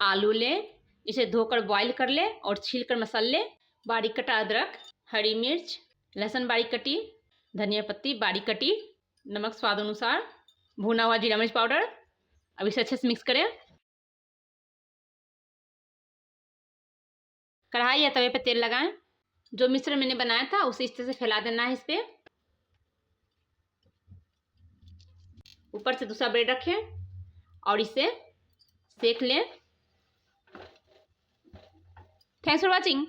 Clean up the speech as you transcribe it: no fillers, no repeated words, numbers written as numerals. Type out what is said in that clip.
आलू लें, इसे धोकर बॉईल कर लें और छीलकर मसल लें। बारीक कटा अदरक, हरी मिर्च, लहसुन बारीक कटी, धनिया पत्ती बारीक कटी, नमक स्वाद अनुसार, भुना हुआ जीरा मिर्च पाउडर। अब इसे अच्छे से मिक्स करें। कढ़ाई या तवे पे तेल लगाएं। जो मिश्रण मैंने बनाया था उसे इस तरह से फैला देना है इस पे। ऊपर से दूसरा ब्रेड रखें और इसे सेक लें। Thanks for watching.